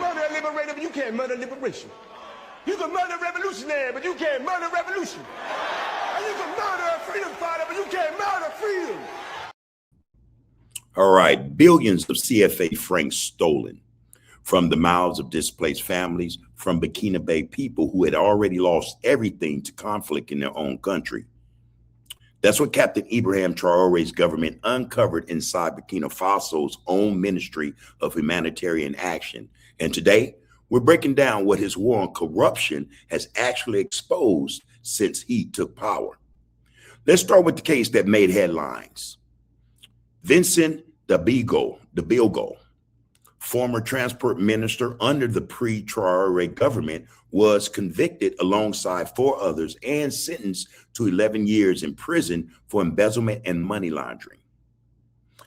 murder a liberator, but you can't murder liberation. You can murder a revolutionary, but you can't murder revolution. And you can murder a freedom fighter, but you can't murder freedom. All right, billions of CFA francs stolen from the mouths of displaced families, from Burkinabe people who had already lost everything to conflict in their own country. That's what Captain Ibrahim Traore's government uncovered inside Burkina Faso's own Ministry of Humanitarian Action. And today, we're breaking down what his war on corruption has actually exposed since he took power. Let's start with the case that made headlines. VINCENT DABILGOU, former transport minister under the pre-Traore government, was convicted alongside 4 others and sentenced to 11 years in prison for embezzlement and money laundering.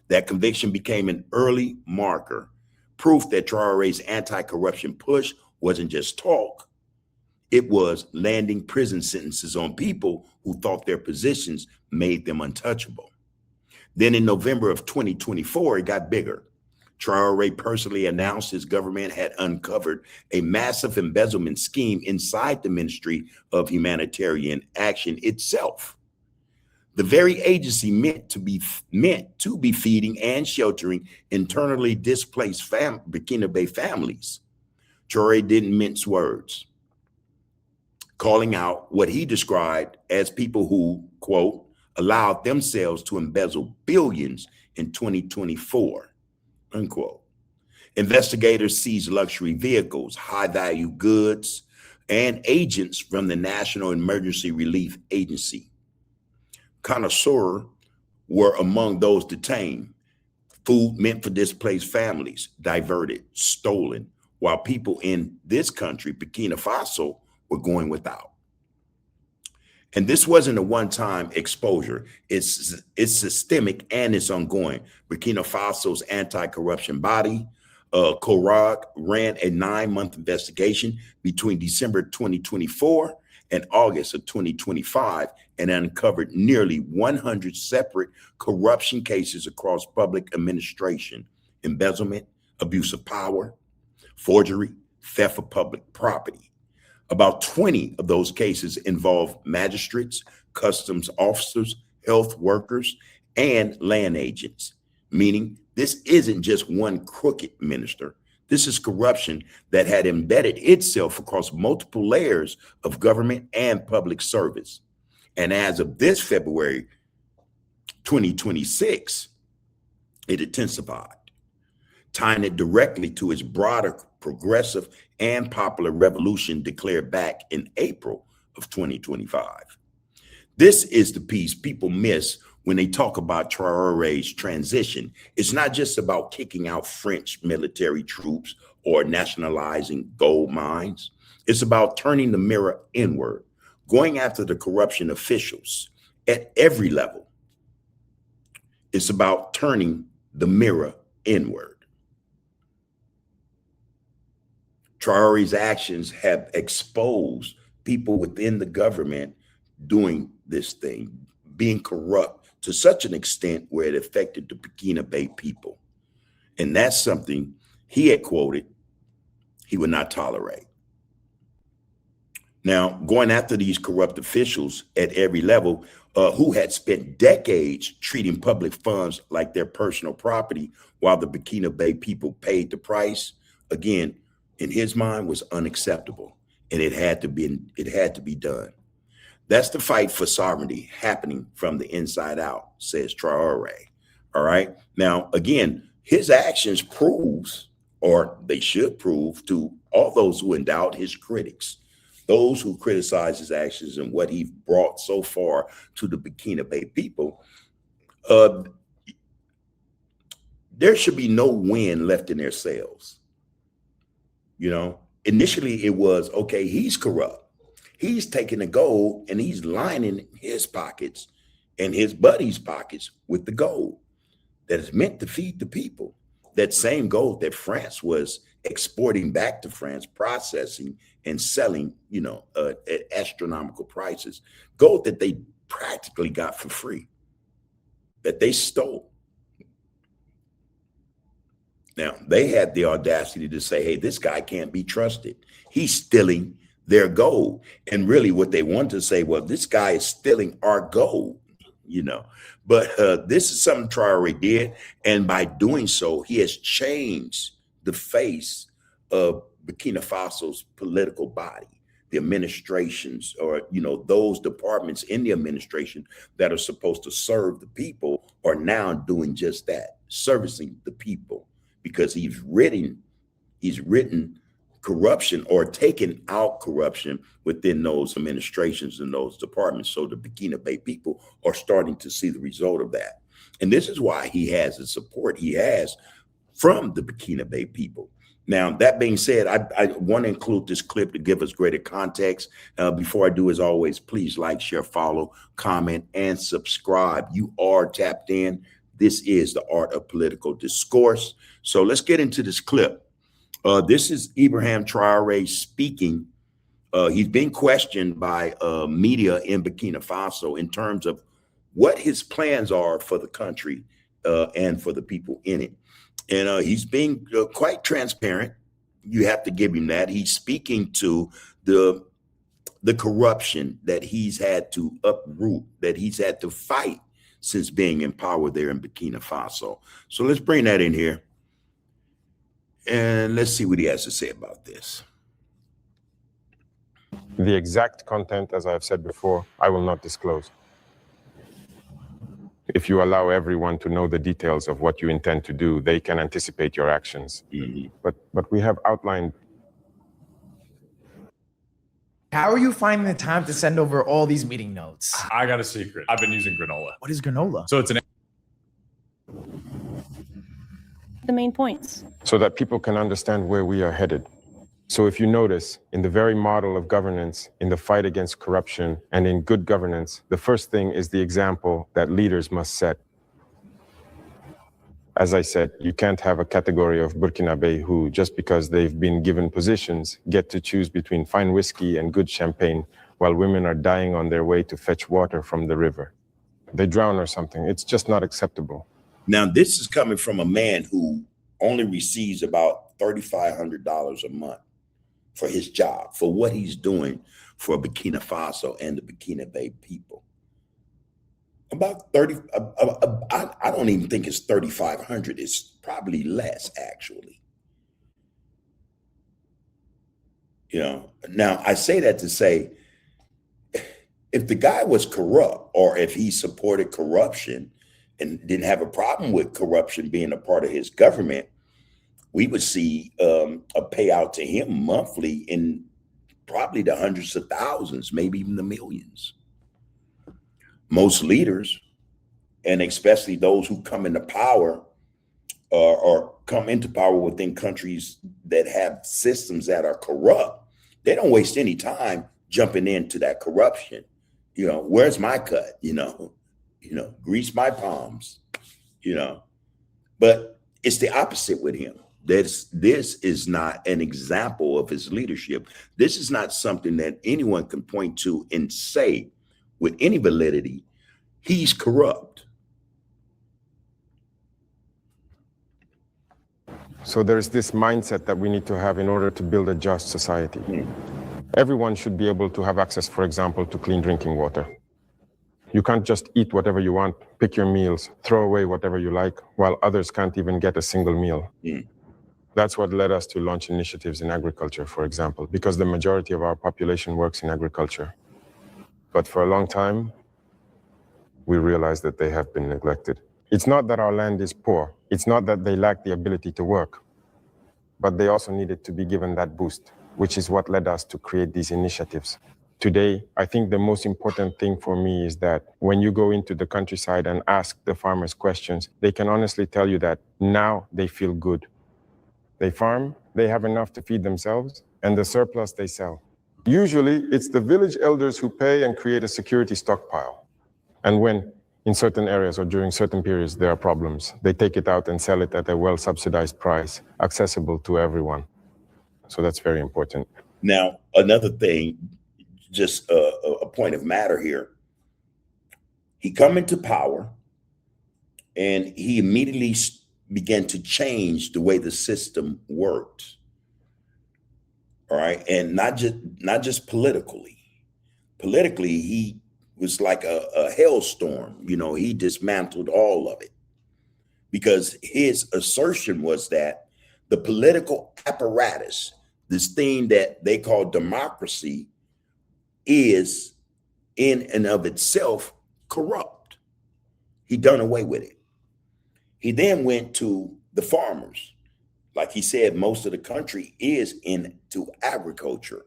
That conviction became an early marker, proof that Traore's anti-corruption push wasn't just talk. It was landing prison sentences on people who thought their positions made them untouchable. Then in November of 2024, it got bigger. Traore personally announced his government had uncovered a massive embezzlement scheme inside the Ministry of Humanitarian Action itself. The very agency meant to be feeding and sheltering internally displaced Burkinabe families. Traore didn't mince words, calling out what he described as people who, quote, allowed themselves to embezzle billions in 2024. Unquote. Investigators seized luxury vehicles, high-value goods, and agents from the National Emergency Relief Agency. Connoisseurs were among those detained. Food meant for displaced families, diverted, stolen, while people in this country, Burkina Faso, were going without. And this wasn't a one-time exposure. It's systemic and it's ongoing. Burkina Faso's anti-corruption body, KORAG, ran a 9-month investigation between December 2024 and August of 2025 and uncovered nearly 100 separate corruption cases across public administration, embezzlement, abuse of power, forgery, theft of public property. About 20 of those cases involve magistrates, customs officers, health workers, and land agents, meaning this isn't just one crooked minister. This is corruption that had embedded itself across multiple layers of government and public service. And as of this February 2026, it intensified, tying it directly to its broader progressive and popular revolution declared back in April of 2025. This is the piece people miss when they talk about Traore's transition. It's not just about kicking out French military troops or nationalizing gold mines. It's about turning the mirror inward, going after the corruption officials at every level. It's about turning the mirror inward. Traore's actions have exposed people within the government doing this thing, being corrupt to such an extent where it affected the Burkinabe people. And that's something he had quoted he would not tolerate. Now, going after these corrupt officials at every level who had spent decades treating public funds like their personal property while the Burkinabe people paid the price, again, in his mind was unacceptable, and it had to be done. That's the fight for sovereignty happening from the inside out, says Traore. All right. Now, again, his actions proves, or they should prove to all those who doubt, his critics, those who criticize his actions and what he brought so far to the Burkinabe people, there should be no wind left in their sails. You know, initially it was, okay, he's corrupt. He's taking the gold and he's lining his pockets and his buddies' pockets with the gold that is meant to feed the people. That same gold that France was exporting back to France, processing and selling, you know, at astronomical prices. Gold that they practically got for free, that they stole. Now, they had the audacity to say, hey, this guy can't be trusted. He's stealing their gold. And really what they want to say, well, this guy is stealing our gold, you know. But this is something Traore did. And by doing so, he has changed the face of Burkina Faso's political body. The administrations, or, you know, those departments in the administration that are supposed to serve the people are now doing just that, servicing the people, because he's written corruption or taken out corruption within those administrations and those departments. So the Burkinabe people are starting to see the result of that. And this is why he has the support he has from the Burkinabe people. Now, that being said, I want to include this clip to give us greater context. Before I do, as always, please like, share, follow, comment, and subscribe. You are tapped in. This is the art of political discourse. So let's get into this clip. This is Ibrahim Traore speaking. He's been questioned by media in Burkina Faso in terms of what his plans are for the country and for the people in it. And he's being quite transparent. You have to give him that. He's speaking to the corruption that he's had to uproot, that he's had to fight since being in power there in Burkina Faso. So let's bring that in here. And let's see what he has to say about this. The exact content, as I've said before, I will not disclose. If you allow everyone to know the details of what you intend to do, they can anticipate your actions. Mm-hmm. But we have outlined. How are you finding the time to send over all these meeting notes? I got a secret. I've been using granola. What is granola? So it's an... The main points. So that people can understand where we are headed. So if you notice, in the very model of governance, in the fight against corruption, and in good governance, the first thing is the example that leaders must set. As I said, you can't have a category of Burkinabe who, just because they've been given positions, get to choose between fine whiskey and good champagne, while women are dying on their way to fetch water from the river. They drown or something. It's just not acceptable. Now, this is coming from a man who only receives about $3,500 a month for his job, for what he's doing for Burkina Faso and the Burkinabe people. About 30, I don't even think it's 3,500. It's probably less, actually. You know, now I say that to say, if the guy was corrupt, or if he supported corruption and didn't have a problem with corruption being a part of his government, we would see a payout to him monthly in probably the hundreds of thousands, maybe even the millions. Most leaders, and especially those who come into power or come into power within countries that have systems that are corrupt, they don't waste any time jumping into that corruption. You know, where's my cut? You know, grease my palms, you know. But it's the opposite with him. This is not an example of his leadership. This is not something that anyone can point to and say with any validity, he's corrupt. So there's this mindset that we need to have in order to build a just society. Everyone should be able to have access, for example, to clean drinking water. You can't just eat whatever you want, pick your meals, throw away whatever you like, while others can't even get a single meal. That's what led us to launch initiatives in agriculture, for example, because the majority of our population works in agriculture. But for a long time, we realized that they have been neglected. It's not that our land is poor. It's not that they lack the ability to work, but they also needed to be given that boost, which is what led us to create these initiatives. Today, I think the most important thing for me is that when you go into the countryside and ask the farmers questions, they can honestly tell you that now they feel good. They farm, they have enough to feed themselves, and the surplus they sell. Usually, it's the village elders who pay and create a security stockpile. And when, in certain areas or during certain periods, there are problems, they take it out and sell it at a well-subsidized price, accessible to everyone. So that's very important. Now, another thing, just a point of matter here. He come into power and he immediately began to change the way the system worked. All right. And not just politically. Politically, he was like a hailstorm. You know, he dismantled all of it because his assertion was that the political apparatus, this thing that they call democracy, is in and of itself corrupt. He done away with it. He then went to the farmers. Like he said, most of the country is into agriculture.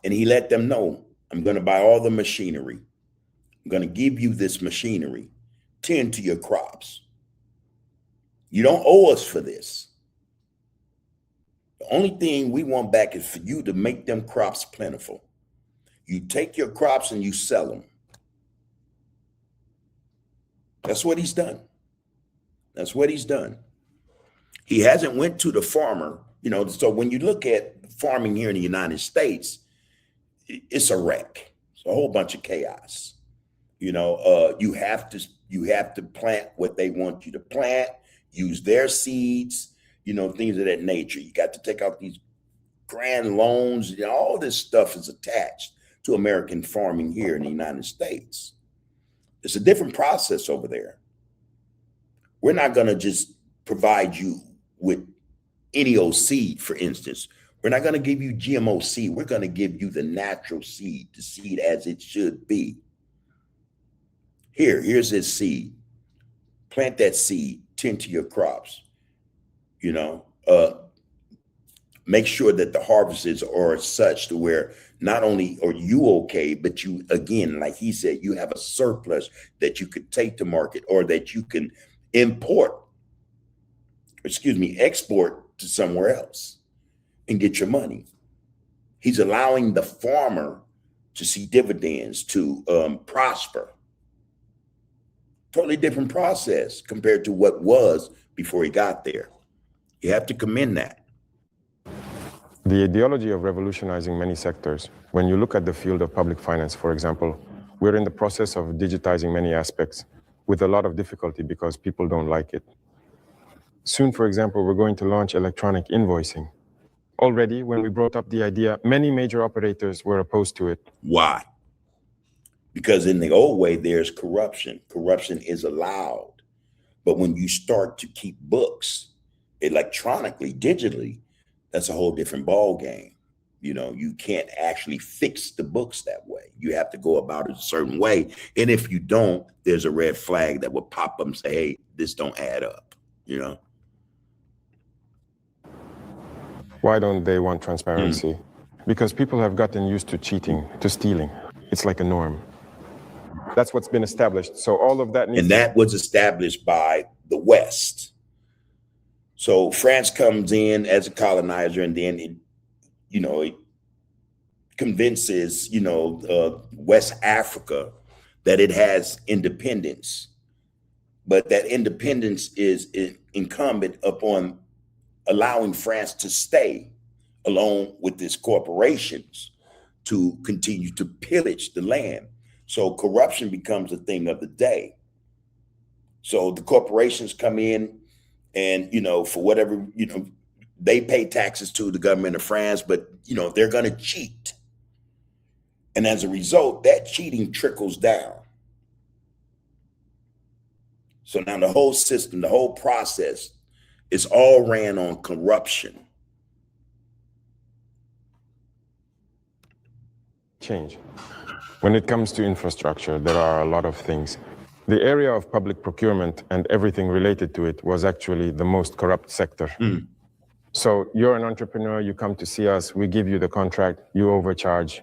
And he let them know, I'm going to buy all the machinery. I'm going to give you this machinery. Tend to your crops. You don't owe us for this. The only thing we want back is for you to make them crops plentiful. You take your crops and you sell them. That's what he's done. That's what he's done. He hasn't went to the farmer, you know, so when you look at farming here in the United States, it's a wreck. It's a whole bunch of chaos. You know, you have to plant what they want you to plant, use their seeds, you know, things of that nature. You got to take out these grand loans, you know, all this stuff is attached to American farming here in the United States. It's a different process over there. We're not going to just provide you with any old seed, for instance. We're not going to give you GMO seed. We're going to give you the natural seed, the seed as it should be. Here's his seed. Plant that seed, tend to your crops. You know, make sure that the harvests are such to where not only are you okay, but you, again, like he said, you have a surplus that you could take to market or that you can export to somewhere else and get your money. He's allowing the farmer to see dividends, to prosper. Totally different process compared to what was before he got there. You have to commend that. The ideology of revolutionizing many sectors, when you look at the field of public finance, for example, we're in the process of digitizing many aspects with a lot of difficulty because people don't like it. Soon, for example, we're going to launch electronic invoicing. Already, when we brought up the idea, many major operators were opposed to it. Why? Because in the old way, there's corruption. Corruption is allowed. But when you start to keep books electronically, digitally, that's a whole different ball game. You know, you can't actually fix the books that way. You have to go about it a certain way. And if you don't, there's a red flag that will pop up and say, hey, this don't add up, you know? Why don't they want transparency? Because people have gotten used to cheating, to stealing. It's like a norm. That's what's been established. So all of that and that was established by the West. So France comes in as a colonizer, and then it convinces, West Africa that it has independence, but that independence is incumbent upon allowing France to stay along with its corporations to continue to pillage the land. So corruption becomes a thing of the day. So the corporations come in and, for whatever, they pay taxes to the government of France, but, they're going to cheat. And as a result, that cheating trickles down. So now the whole system, the whole process is all ran on corruption. Change. When it comes to infrastructure, there are a lot of things. The area of public procurement and everything related to it was actually the most corrupt sector. So you're an entrepreneur, you come to see us, we give you the contract, you overcharge.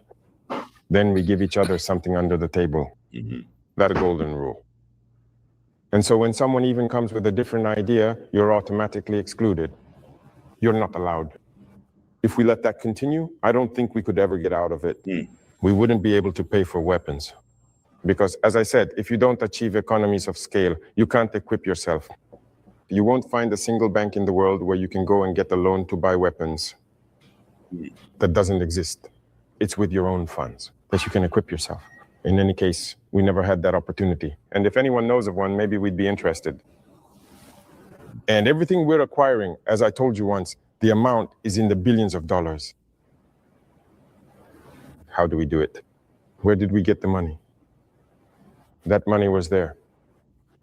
Then we give each other something under the table. That golden rule. And so when someone even comes with a different idea, you're automatically excluded. You're not allowed. If we let that continue, I don't think we could ever get out of it. We wouldn't be able to pay for weapons. Because as I said, if you don't achieve economies of scale, you can't equip yourself. You won't find a single bank in the world where you can go and get a loan to buy weapons. That doesn't exist. It's with your own funds that you can equip yourself. In any case, we never had that opportunity. And if anyone knows of one, maybe we'd be interested. And everything we're acquiring, as I told you once, the amount is in the billions of dollars. How do we do it? Where did we get the money? That money was there.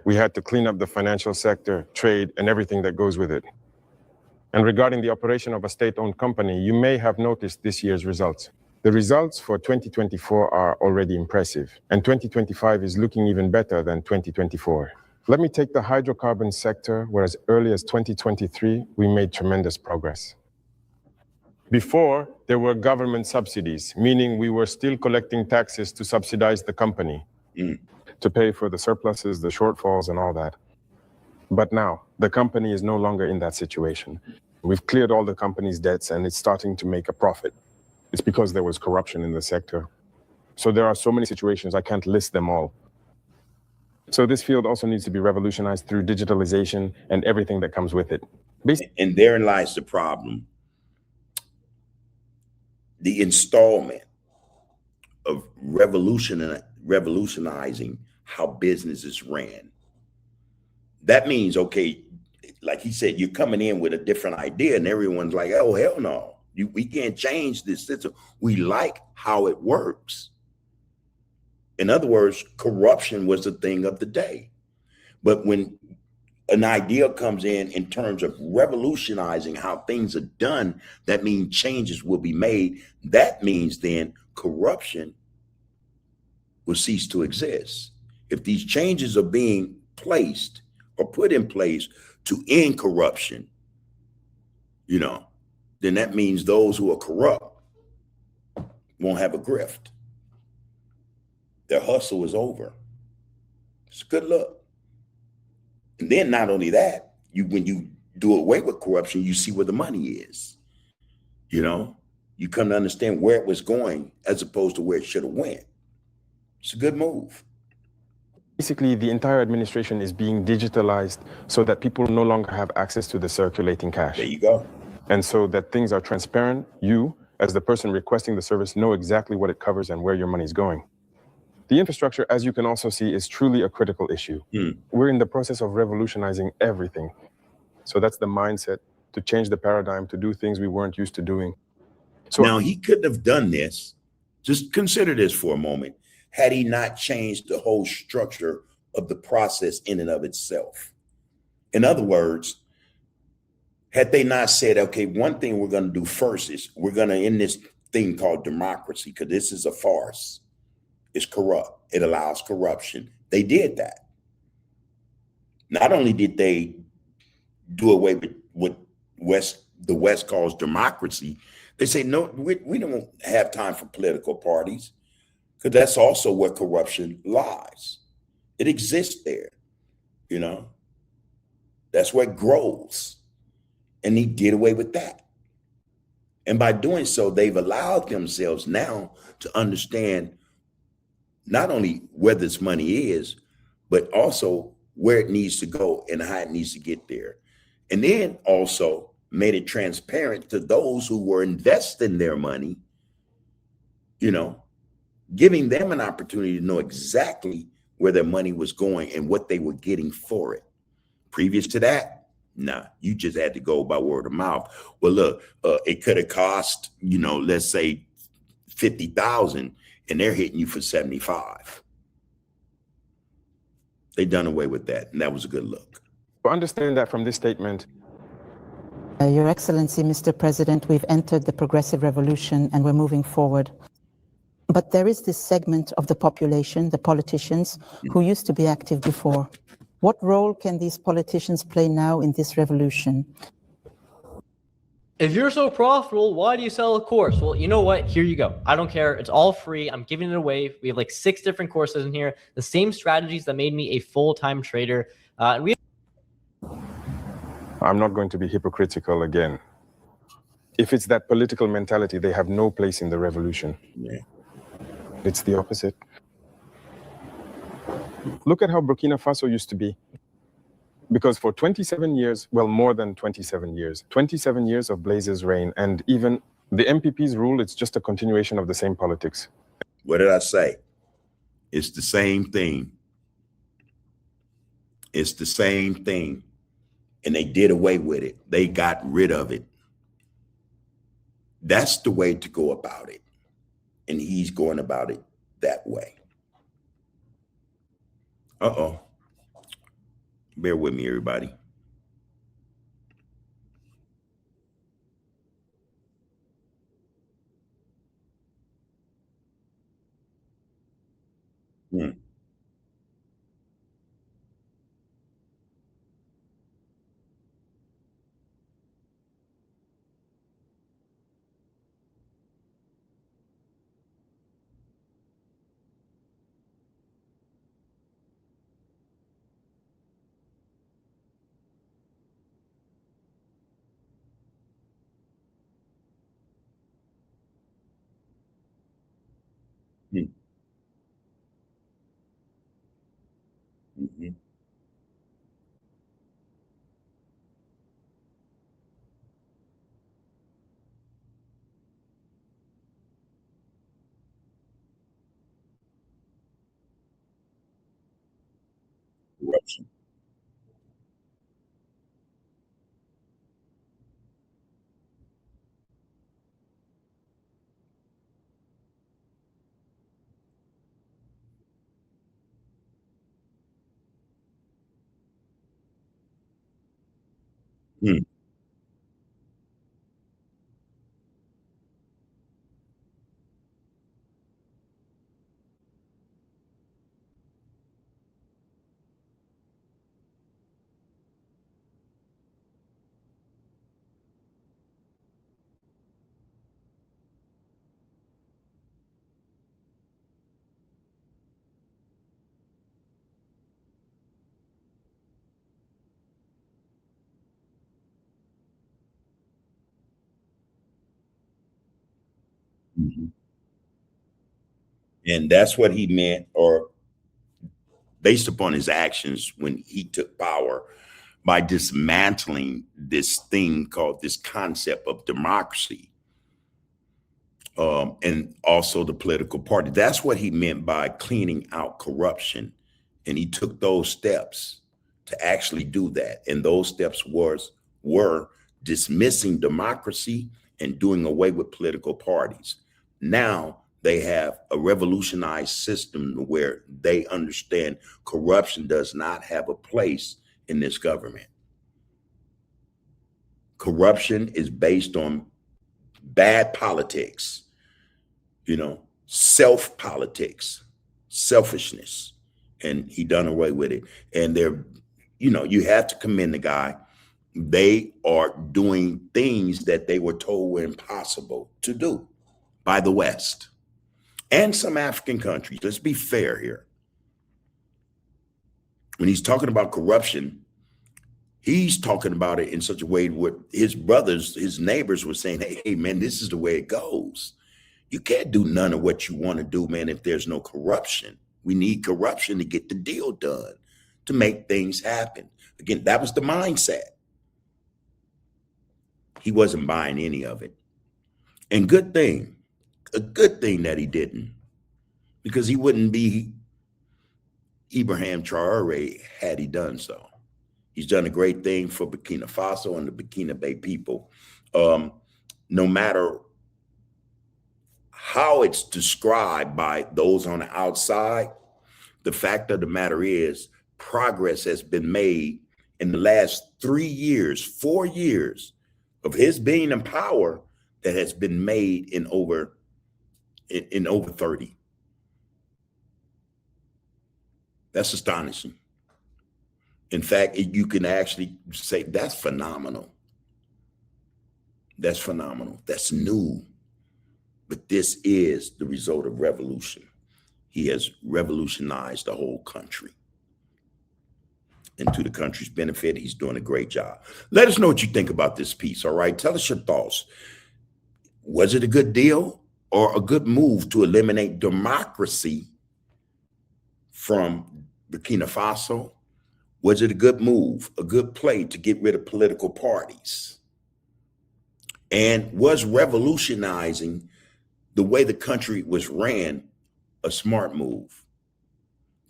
We had to clean up the financial sector, trade, and everything that goes with it. And regarding the operation of a state-owned company, you may have noticed this year's results. The results for 2024 are already impressive, and 2025 is looking even better than 2024. Let me take the hydrocarbon sector, where as early as 2023, we made tremendous progress. Before, there were government subsidies, meaning we were still collecting taxes to subsidize the company, to pay for the surpluses, the shortfalls, and all that. But now, the company is no longer in that situation. We've cleared all the company's debts, and it's starting to make a profit. It's because there was corruption in the sector. So there are so many situations, I can't list them all. So this field also needs to be revolutionized through digitalization and everything that comes with it. And therein lies the problem. The installment of revolutionizing how businesses ran. That means, okay, like he said, you're coming in with a different idea and everyone's like, oh, hell no, we can't change this system. We like how it works. In other words, corruption was the thing of the day. But when an idea comes in terms of revolutionizing how things are done, that means changes will be made. That means then corruption will cease to exist. If these changes are being placed or put in place to end corruption, you know, then that means those who are corrupt won't have a grift. Their hustle is over. It's good luck. And then not only that, when you do away with corruption, you see where the money is. You know, you come to understand where it was going as opposed to where it should have went. It's a good move. Basically, the entire administration is being digitalized so that people no longer have access to the circulating cash. There you go. And so that things are transparent. You, as the person requesting the service, know exactly what it covers and where your money is going. The infrastructure, as you can also see, is truly a critical issue. We're in the process of revolutionizing everything. So that's the mindset, to change the paradigm, to do things we weren't used to doing. So now, he couldn't have done this. Just consider this for a moment. Had he not changed the whole structure of the process in and of itself. In other words, had they not said, okay, one thing we're going to do first is we're going to end this thing called democracy, because this is a farce. It's corrupt. It allows corruption. They did that. Not only did they do away with what the West calls democracy, they say, no, we don't have time for political parties, because that's also where corruption lies. It exists there, you know. That's where it grows. And he did away with that. And by doing so, they've allowed themselves now to understand not only where this money is, but also where it needs to go and how it needs to get there. And then also made it transparent to those who were investing their money, you know, giving them an opportunity to know exactly where their money was going and what they were getting for it. Previous to that, nah, you just had to go by word of mouth. Well, look, it could have cost, you know, let's say 50,000, and they're hitting you for 75. They done away with that, and that was a good look. understand that from this statement. Your Excellency, Mr. President, we've entered the progressive revolution and we're moving forward. But there is this segment of the population, the politicians, who used to be active before. What role can these politicians play now in this revolution? If you're so profitable, why do you sell a course? Well, you know what? Here you go. I don't care. It's all free. I'm giving it away. We have like 6 different courses in here. The same strategies that made me a full-time trader. I'm not going to be hypocritical again. If it's that political mentality, they have no place in the revolution. Yeah. It's the opposite. Look at how Burkina Faso used to be. Because for 27 years, well, more than 27 years of Blaise's reign, and even the MPP's rule, it's just a continuation of the same politics. What did I say? It's the same thing. It's the same thing. and they did away with it. They got rid of it. That's the way to go about it. And he's going about it that way. Uh-oh. Bear with me, everybody. Hmm. Hmm. Mhm. Corruption. Hmm. Mhm. And that's what he meant, or based upon his actions when he took power, by dismantling this thing called this concept of democracy, and also the political party. That's what he meant by cleaning out corruption. And he took those steps to actually do that. And those steps were dismissing democracy and doing away with political parties. Now they have a revolutionized system where they understand corruption does not have a place in this government. Corruption is based on bad politics, self-politics, selfishness, and he done away with it. And you have to commend the guy. They are doing things that they were told were impossible to do by the West and some African countries. Let's be fair here. When he's talking about corruption, he's talking about it in such a way where his brothers, his neighbors were saying, hey, man, this is the way it goes. You can't do none of what you want to do, man, if there's no corruption. We need corruption to get the deal done, to make things happen. Again, that was the mindset. He wasn't buying any of it. And a good thing that he didn't, because he wouldn't be Ibrahim Traore had he done so. He's done a great thing for Burkina Faso and the Burkinabe people. No matter how it's described by those on the outside, the fact of the matter is progress has been made in the last 3 years, 4 years of his being in power, that has been made in over 30. That's astonishing. In fact, you can actually say that's phenomenal. That's phenomenal. That's new. But this is the result of revolution. He has revolutionized the whole country. And to the country's benefit, he's doing a great job. Let us know what you think about this piece, all right? Tell us your thoughts. Was it a good deal or a good move to eliminate democracy from Burkina Faso? Was it a good move, a good play to get rid of political parties? And was revolutionizing the way the country was ran a smart move?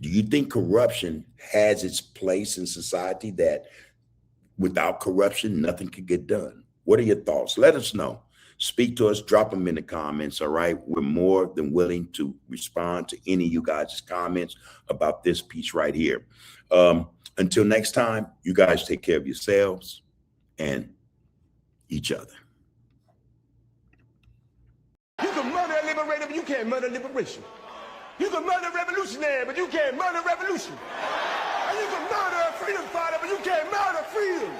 Do you think corruption has its place in society, that without corruption, nothing could get done. What are your thoughts? Let us know. Speak to us, drop them in the comments, all right? We're more than willing to respond to any of you guys' comments about this piece right here. Until next time, you guys take care of yourselves and each other. You can murder a liberator, but you can't murder liberation. You can murder a revolutionary, but you can't murder revolution. And you can murder a freedom fighter, but you can't murder freedom.